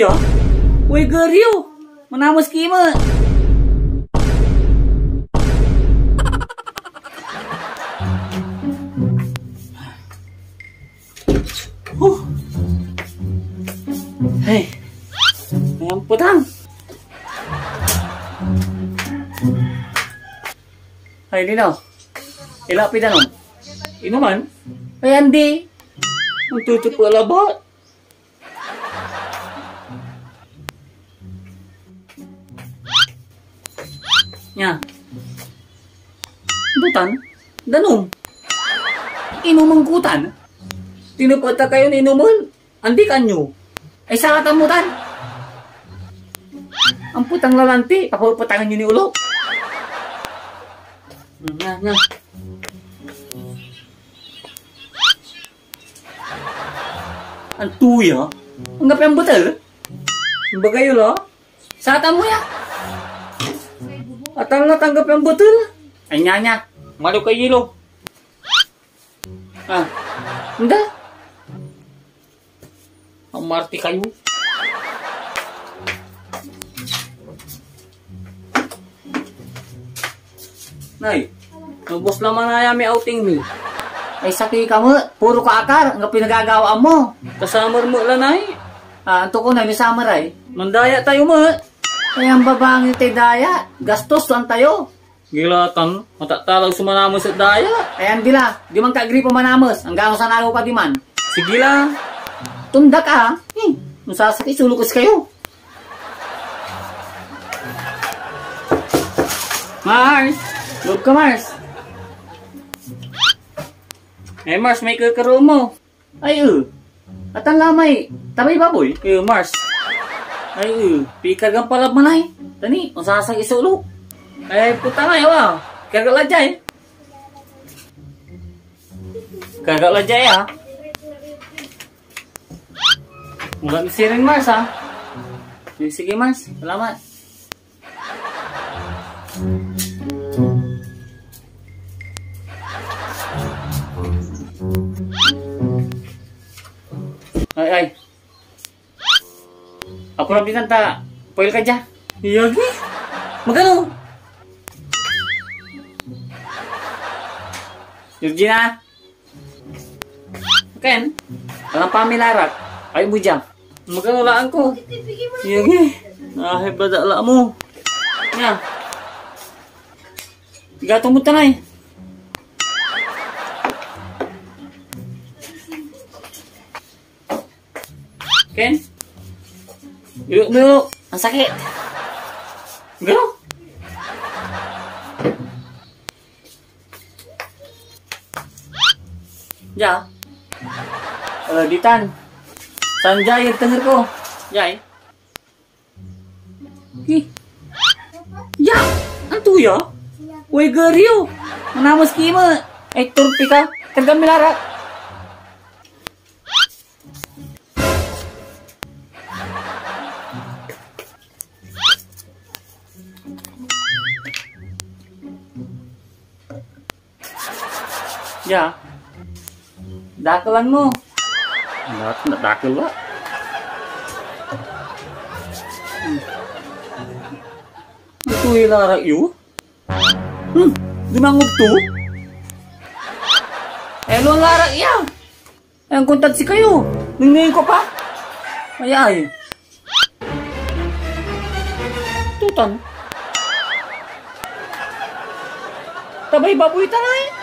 ya? Woi geriu, menamus kima. Hei, ayam putang. Hai Dino, ilap pidan om. Inuman? Ay Andi, untuk cepat labot. Nya, butan, danum. Inuman kutan. Tinupata kayo ni inuman, andi kanyo. Ay sa katamutan. Ang putang lalanti, papapatangan nyo ni ulo. Nah. Antu ya? Anggap yang betul? Bagayo lo? Sa tamu ya? Atau lo tanggap yang betul? Ay nyanya, malu kayo lo. Ah, enggak. Amarti kayo. Nay, nubos naman na yami outing mi. Ay sakit kamu, puro ka akar, nga pinagagawa mo. Kasamar mo lang ay. Anto ko na ni samar ay. Mandaya tayo mo. Ay ang babangin tayo daya, gastos lang tayo. Gilatan, matatalaw sumanamos at daya. Ayan dila, di man ka-agree pa manamos, hanggang sa nagaw ka di man. Sige lang. Tunda ka ha? Masasakit, sulukos kayo. Mars! Loob ka, Mars. Eh, Mars, may kakaro mo. Ay, At ang lamay, tabay baboy. Mars. Ay, pikag ang palab manay. Tani, masasakit sulok. Eh, puta nga yaw. Kagak lajay. Kagak lajay ha. Mula misirin Mars ha. Sige Mars, salamat. Ay. Ako lang binanta. Poil ka dyan. Iyagi. Magano? Georgina. Ken. Walang pamilarak. Ay bujang. Magano laan ko. Iyagi. Ay badala mo. Nya. Gatong mo tanay. Ken? Yuk. Ang sakit. Gano? Ya. Ditan. Sanjay yung tenger ko. Jay. Ya. Antu ya? Woi geriu. Menamus kima. Turpi ka. Kagam milarak. Ya. Dakelan mo. Nggak dakel ba? Ito hilarak yu. Dimangog to. Lo larak ya. Ang kuntat si kayo. Ningin ko pa. Ay. Tutan. Tabay baboy tanay.